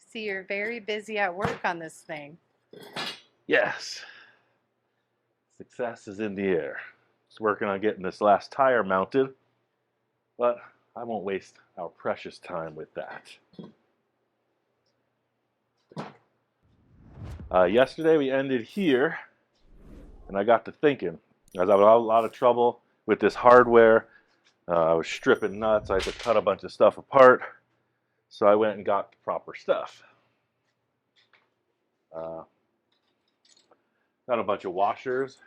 See, you're very busy at work on this thing. Yes, success is in the air. Just working on getting this last tire mounted, but I won't waste our precious time with that. Yesterday we ended here, and I got to thinking, as I was having a lot of trouble with this hardware. I was stripping nuts. I had to cut a bunch of stuff apart, so I went and got the proper stuff. Got a bunch of washers,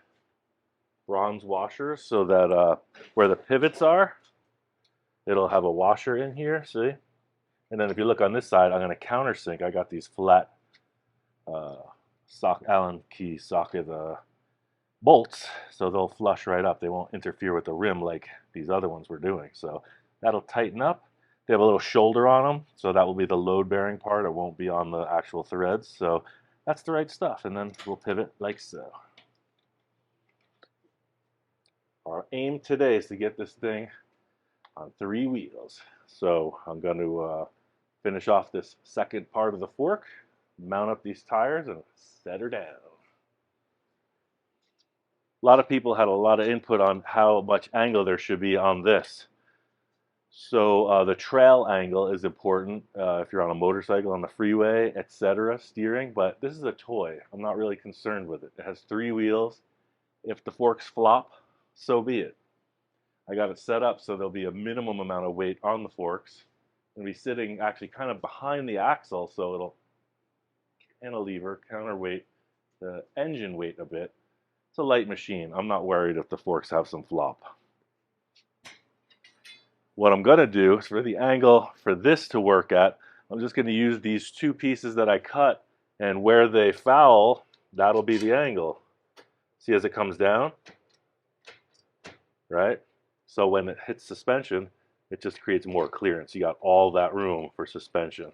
bronze washers, so that where the pivots are, it'll have a washer in here, see? And then if you look on this side, I'm going to countersink. I got these flat Allen key socket bolts, so they'll flush right up. They won't interfere with the rim like these other ones were doing. So that'll tighten up. They have a little shoulder on them, so that will be the load-bearing part. It won't be on the actual threads. So that's the right stuff, and then we'll pivot like so. Our aim today is to get this thing on 3 wheels. So I'm going to finish off this second part of the fork, mount up these tires, and set her down. A lot of people had a lot of input on how much angle there should be on this. So the trail angle is important if you're on a motorcycle, on the freeway, etc., steering, but this is a toy. I'm not really concerned with it. It has 3 wheels. If the forks flop, so be it. I got it set up so there'll be a minimum amount of weight on the forks. It'll be sitting actually kind of behind the axle, so it'll cantilever, counterweight the engine weight a bit. It's a light machine. I'm not worried if the forks have some flop. What I'm going to do is for the angle for this to work at, I'm just going to use these 2 pieces that I cut, and where they foul, that'll be the angle. See as it comes down? Right? So when it hits suspension, it just creates more clearance. You got all that room for suspension.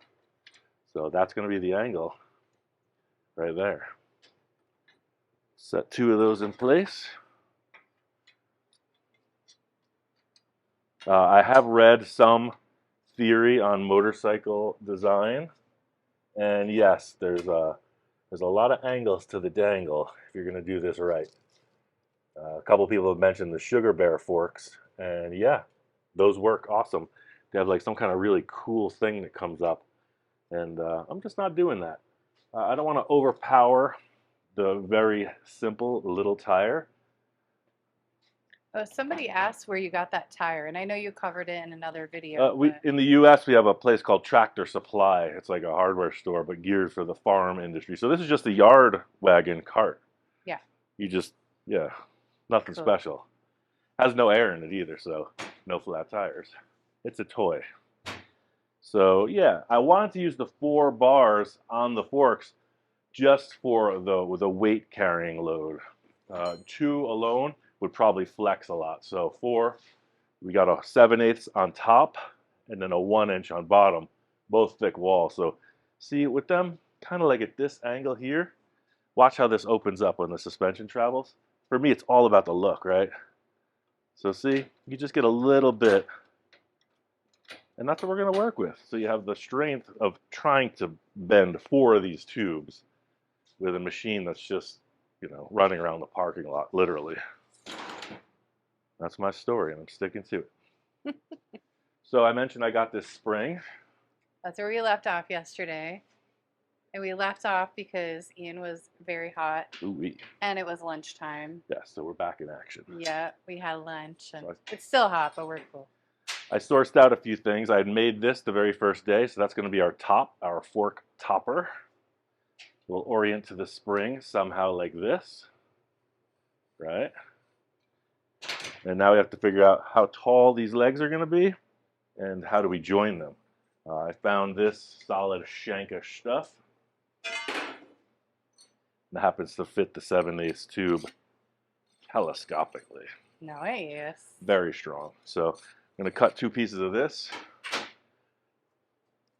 So that's going to be the angle right there. Set 2 of those in place. I have read some theory on motorcycle design, and yes, there's a lot of angles to the dangle if you're going to do this right. A couple people have mentioned the Sugar Bear forks, and yeah, those work awesome. They have like some kind of really cool thing that comes up, and I'm just not doing that. I don't want to overpower the very simple little tire. Oh, somebody asked where you got that tire, and I know you covered it in another video. In the U.S., we have a place called Tractor Supply. It's like a hardware store, but geared for the farm industry. So this is just a yard wagon cart. Yeah. You just, yeah, nothing Cool. special. Has no air in it either, so no flat tires. It's a toy. So yeah, I wanted to use the 4 bars on the forks just for the weight carrying load. 2 alone would probably flex a lot. So 4, we got a 7/8 on top and then a 1-inch on bottom, both thick walls. So see with them kind of like at this angle here, watch how this opens up when the suspension travels. For me, it's all about the look, right? So see, you just get a little bit, and that's what we're going to work with. So you have the strength of trying to bend 4 of these tubes with a machine that's just, you know, running around the parking lot, literally. That's my story, and I'm sticking to it. So I mentioned I got this spring. That's where we left off yesterday. And we left off because Ian was very hot. Ooh-wee. And it was lunchtime. Yeah, so we're back in action. Yeah, we had lunch. And it's still hot, but we're cool. I sourced out a few things. I had made this the very first day, so that's going to be our top, our fork topper. We'll orient to the spring somehow like this, right? And now we have to figure out how tall these legs are going to be and how do we join them. I found this solid shankish stuff. It happens to fit the 7/8 tube telescopically. Nice. Very strong. So I'm going to cut 2 pieces of this,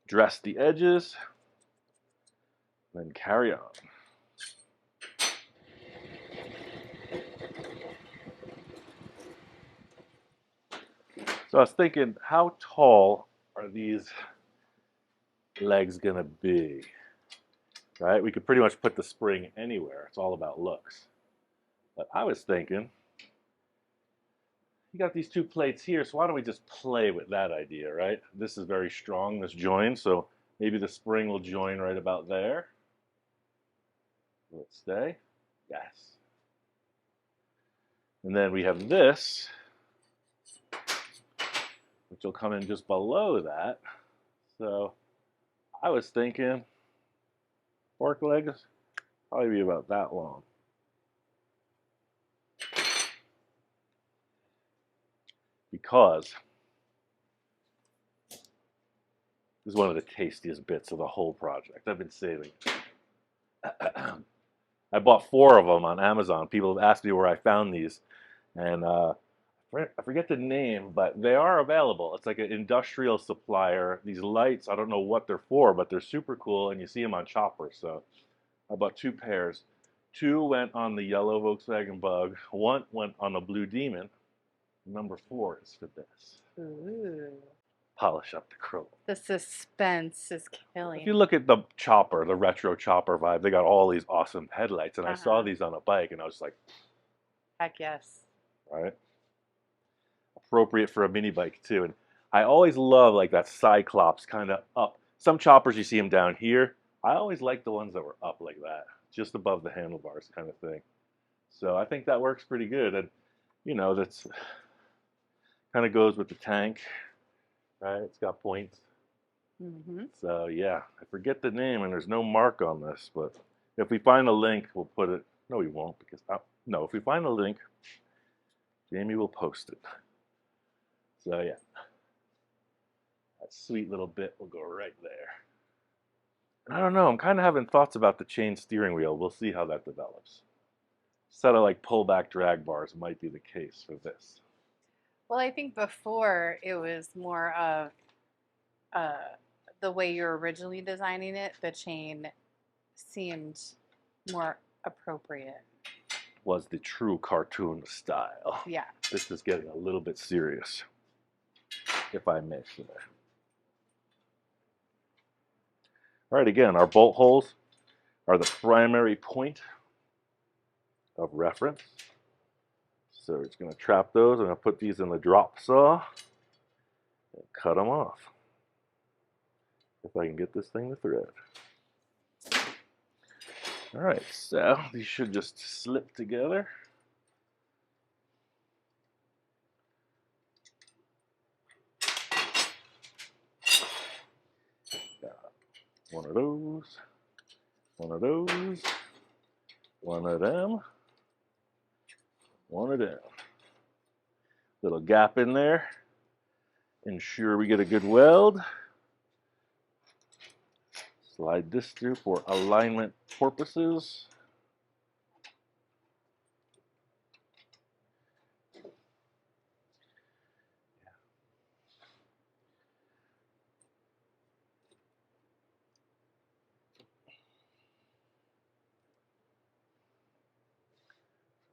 dress the edges, then carry on. So I was thinking, how tall are these leg's gonna be, right? We could pretty much put the spring anywhere. It's all about looks. But I was thinking, you got these two plates here, so why don't we just play with that idea, right? This is very strong, this join, so maybe the spring will join right about there. Will it stay? Yes. And then we have this, which will come in just below that. So I was thinking fork legs probably be about that long. Because this is one of the tastiest bits of the whole project. I've been saving it. I bought 4 of them on Amazon. People have asked me where I found these, and I forget the name, but they are available. It's like an industrial supplier. These lights, I don't know what they're for, but they're super cool, and you see them on choppers. So I bought 2 pairs. 2 went on the yellow Volkswagen Bug. 1 went on the Blue Demon. Number 4 is for this. Ooh. Polish up the chrome. The suspense is killing. If you look at the chopper, the retro chopper vibe, they got all these awesome headlights, and I saw these on a bike, and I was like, heck yes. Right? Appropriate for a mini bike too. And I always love like that cyclops kind of up. Some choppers you see them down here. I always like the ones that were up like that, just above the handlebars kind of thing. So I think that works pretty good, and you know that's kind of goes with the tank, right? It's got points. So yeah, I forget the name, and there's no mark on this, but if we find a link, we'll put it. No, we won't, because no, if we find a link, Jamie will post it. So yeah, that sweet little bit will go right there. And I don't know, I'm kind of having thoughts about the chain steering wheel. We'll see how that develops. Set of like pullback drag bars might be the case for this. Well, I think before it was more of the way you're originally designing it, the chain seemed more appropriate. Was the true cartoon style. Yeah. This is getting a little bit serious, if I may say. All right, again, our bolt holes are the primary point of reference. So we're just going to trap those. I'm going to put these in the drop saw and cut them off. If I can get this thing to thread. All right, so these should just slip together. Got one of those, one of those, one of them, one of them. Little gap in there. Ensure we get a good weld. Slide this through for alignment purposes.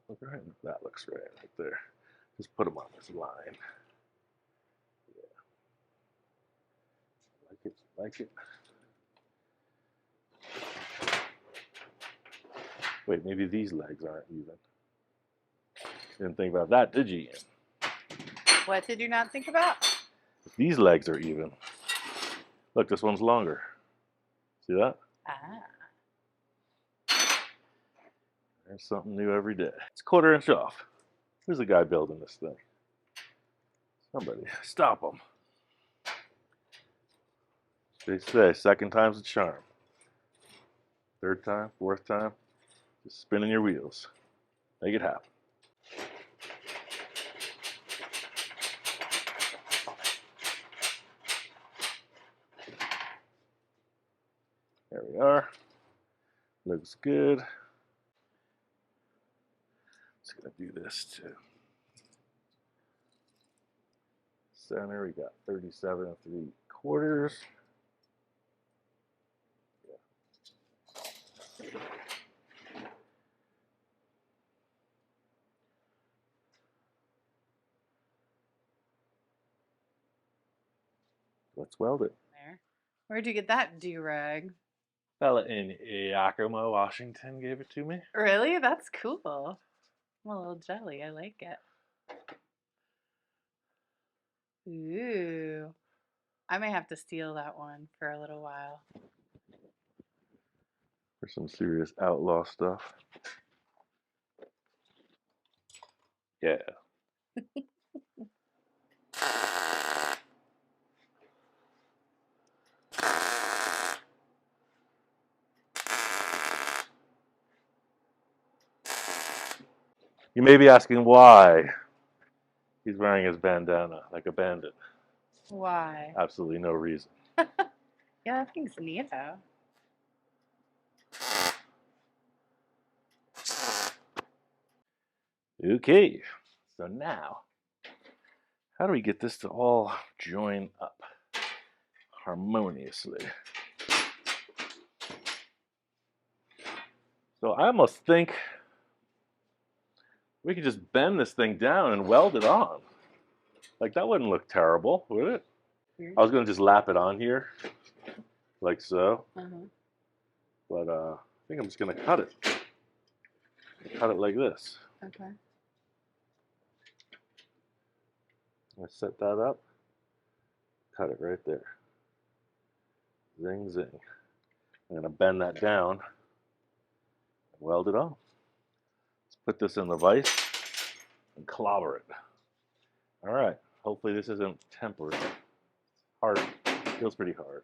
Look right, that looks right there. Just put them on this line. Yeah. Like it. Wait, maybe these legs aren't even. Didn't think about that, did you, Ian? What did you not think about? If these legs are even. Look, this one's longer. See that? Ah. There's something new every day. It's a 1/4 inch off. Who's the guy building this thing? Somebody. Stop him. They say, second time's a charm. 3rd time, 4th time, just spinning your wheels. Make it happen. There we are. Looks good. Just gonna do this too. Center, we got 37 3/4. Let's weld it. There. Where'd you get that do-rag? Fella in Yakima, Washington gave it to me. Really? That's cool. I'm a little jelly. I like it. Ooh. I may have to steal that one for a little while. For some serious outlaw stuff. Yeah. You may be asking why he's wearing his bandana like a bandit. Why? Absolutely no reason. Yeah, that thing's neat though. Okay, so now, how do we get this to all join up harmoniously? So I almost think we could just bend this thing down and weld it on. Like, that wouldn't look terrible, would it? I was going to just lap it on here, like so. But I think I'm just going to cut it. Cut it like this. Okay. I set that up. Cut it right there. Zing, zing. I'm going to bend that down and weld it on. Let's put this in the vise and clobber it. All right. Hopefully this isn't tempered. Hard. Feels pretty hard.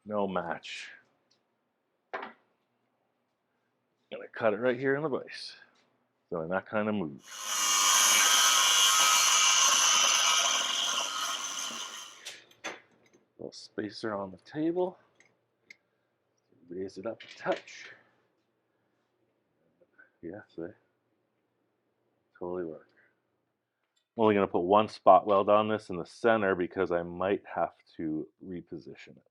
No match. Gonna cut it right here in the vise. So in that kind of move. Little spacer on the table. Raise it up a touch. Yeah, see? Totally work. I'm only going to put one spot weld on this in the center because I might have to reposition it.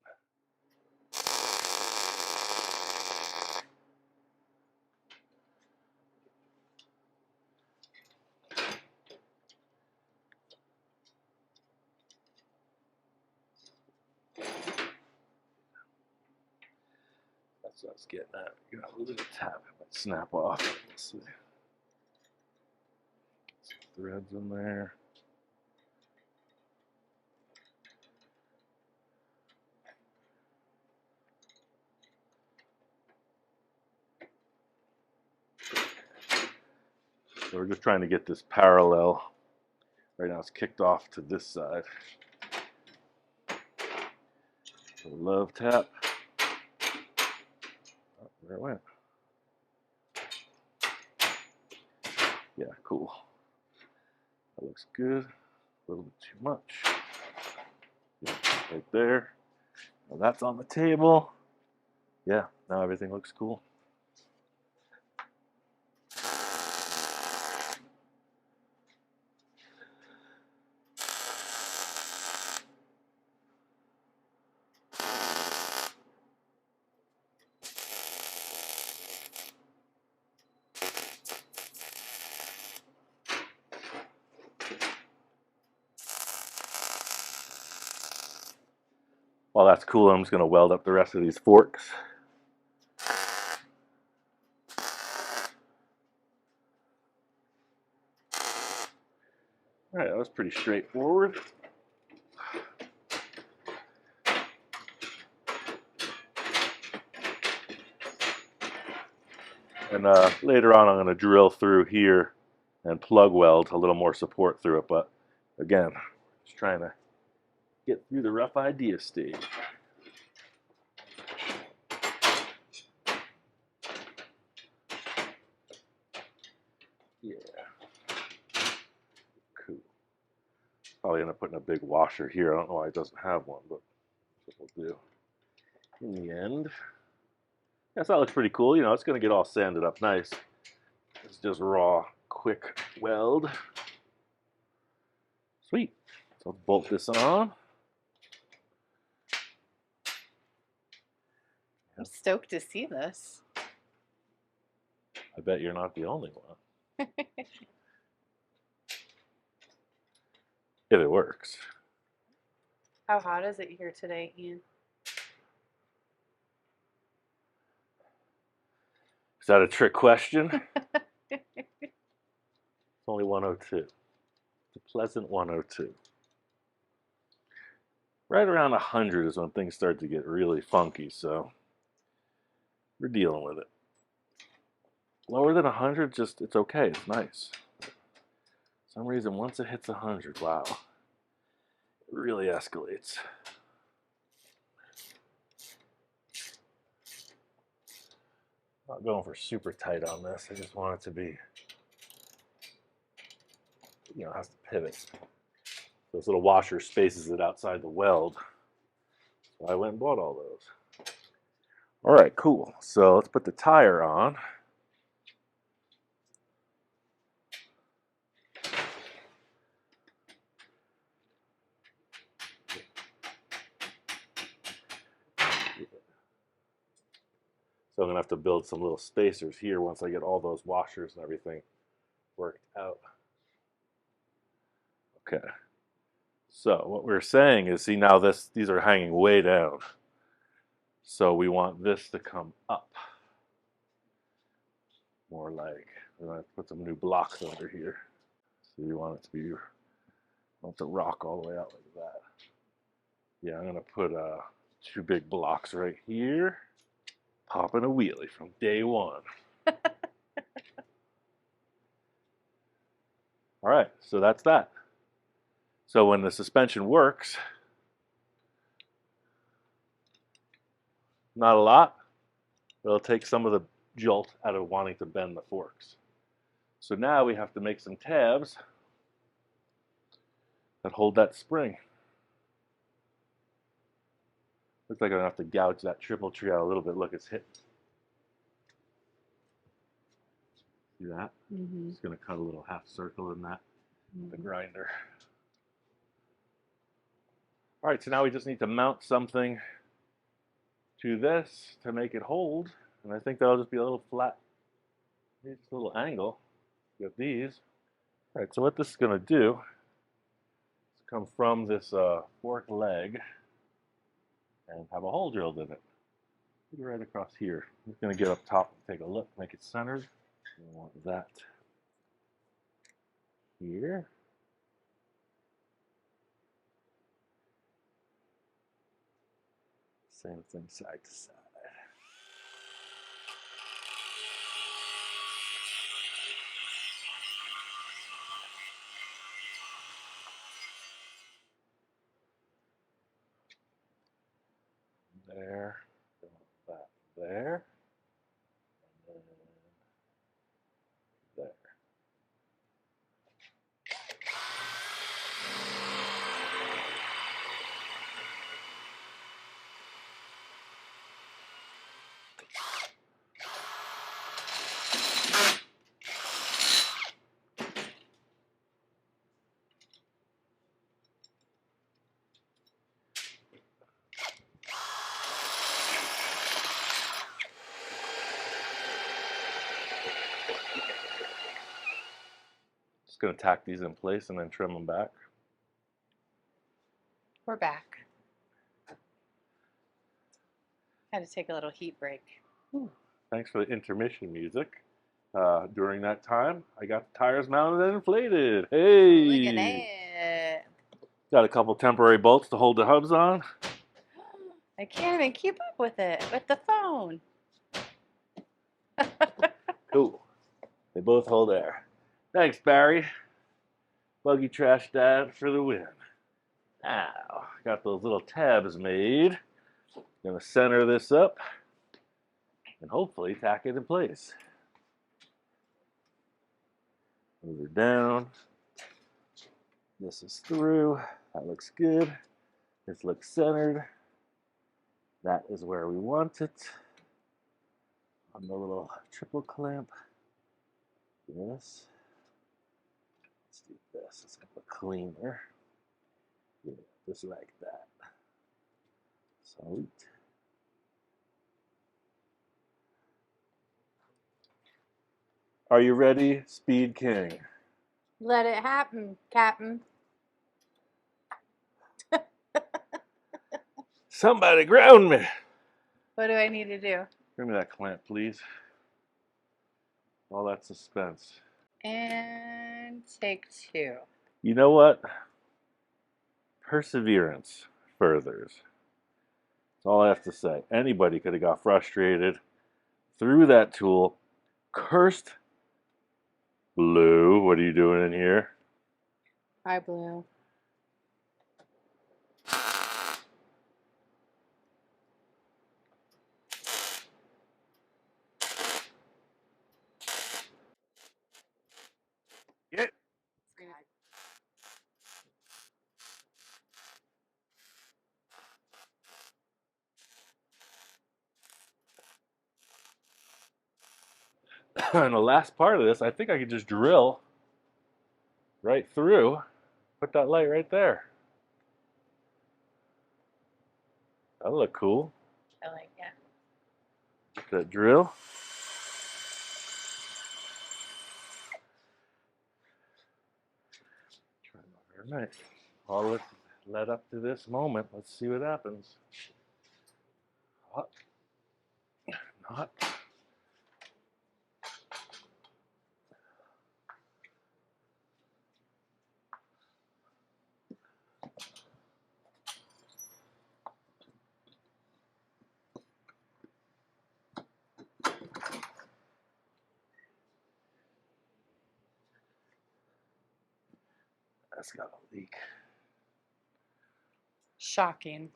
That's what I was getting at. You got a little tap, it might snap off. Let's see. Some threads in there. So we're just trying to get this parallel. Right now it's kicked off to this side. So love tap. Oh, there it went. Yeah, cool. That looks good. A little bit too much. Yeah, right there. Now that's on the table. Yeah, now everything looks cool. Well, that's cool. I'm just going to weld up the rest of these forks. All right, that was pretty straightforward. And later on, I'm going to drill through here and plug weld a little more support through it. But again, just trying to get through the rough idea stage. Yeah. Cool. Probably end up putting a big washer here. I don't know why it doesn't have one, but that's what we'll do. In the end, yes, that looks pretty cool. You know, it's going to get all sanded up nice. It's just raw, quick weld. Sweet. So let's bolt this on. I'm stoked to see this. I bet you're not the only one. If it works. How hot is it here today, Ian? Is that a trick question? It's only 102. It's a pleasant 102. Right around 100 is when things start to get really funky, so we're dealing with it. Lower than 100, just it's okay. It's nice. For some reason, once it hits 100, wow, it really escalates. Not going for super tight on this. I just want it to be, has to pivot. Those little washer spaces it outside the weld. So I went and bought all those. All right, cool. So let's put the tire on. So I'm gonna have to build some little spacers here once I get all those washers and everything worked out. Okay. So what we're saying is, see now these are hanging way down. So we want this to come up. More like, we're gonna have to put some new blocks under here. So you want it to be, want the rock all the way out like that. Yeah, I'm gonna put 2 big blocks right here. Popping a wheelie from day one. All right, so that's that. So when the suspension works, not a lot, but it'll take some of the jolt out of wanting to bend the forks. So now we have to make some tabs that hold that spring. Looks like I'm gonna have to gouge that triple tree out a little bit. Look, it's hit. See that? Mm-hmm. Just gonna cut a little half circle in that with the grinder. All right, so now we just need to mount something to this to make it hold, and I think that'll just be a little flat, just a little angle with these. All right, so what this is gonna do is come from this fork leg and have a hole drilled in it. Right across here. I'm just gonna get up top and take a look, make it centered. I want that here. Same thing side to side. There, that there, and then there. Just gonna tack these in place and then trim them back. We're back. Had to take a little heat break. Thanks for the intermission music. During that time, I got the tires mounted and inflated. Hey! Look at that. Got a couple temporary bolts to hold the hubs on. I can't even keep up with it with the phone. Cool. They both hold air. Thanks, Barry. Buggy Trash Dad for the win. Now, got those little tabs made. Gonna center this up and hopefully tack it in place. Move her down. This is through. That looks good. This looks centered. That is where we want it. On the little triple clamp. This. Let's do this. It's a bit cleaner. Yeah, just like that. Sweet. Are you ready, Speed King? Let it happen, Captain. Somebody ground me. What do I need to do? Give me that clamp, please. All that suspense. And take 2. You know what? Perseverance furthers. That's all I have to say. Anybody could have got frustrated, threw that tool, cursed Blue. What are you doing in here? Hi, Blue. Get. And the last part of this, I think I could just drill right through, put that light right there. That'll look cool. I like it. Get that drill. All right. All this led up to this moment. Let's see what happens. Hot. Not. That's got a leak. Shocking.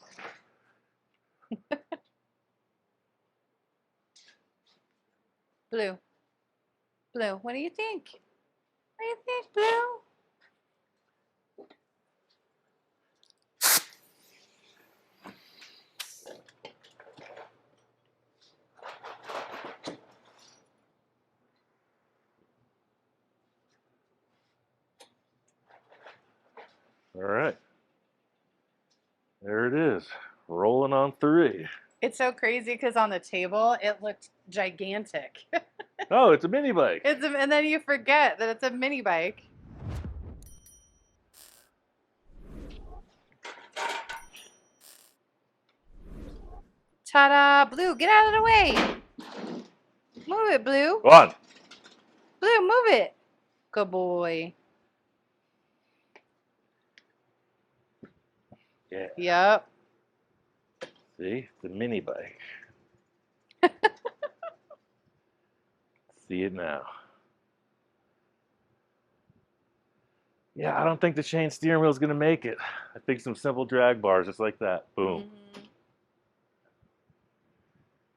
Blue. Blue, what do you think? What do you think, Blue? All right. There it is. Rolling on 3. It's so crazy because on the table it looked gigantic. Oh, it's a mini bike. And then you forget that it's a mini bike. Ta-da! Blue, get out of the way! Move it, Blue. Go on. Blue, move it. Good boy. Yeah. Yep. See? The mini bike. See it now. Yeah, I don't think the chain steering wheel is going to make it. I think some simple drag bars just like that. Boom.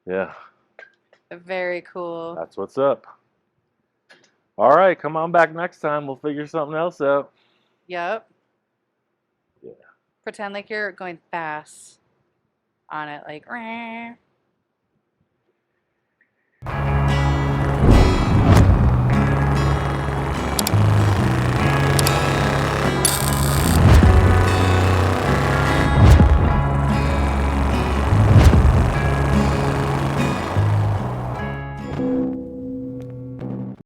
Yeah. Very cool. That's what's up. All right, come on back next time. We'll figure something else out. Yep. Yeah. Pretend like you're going fast on it, like. Rah.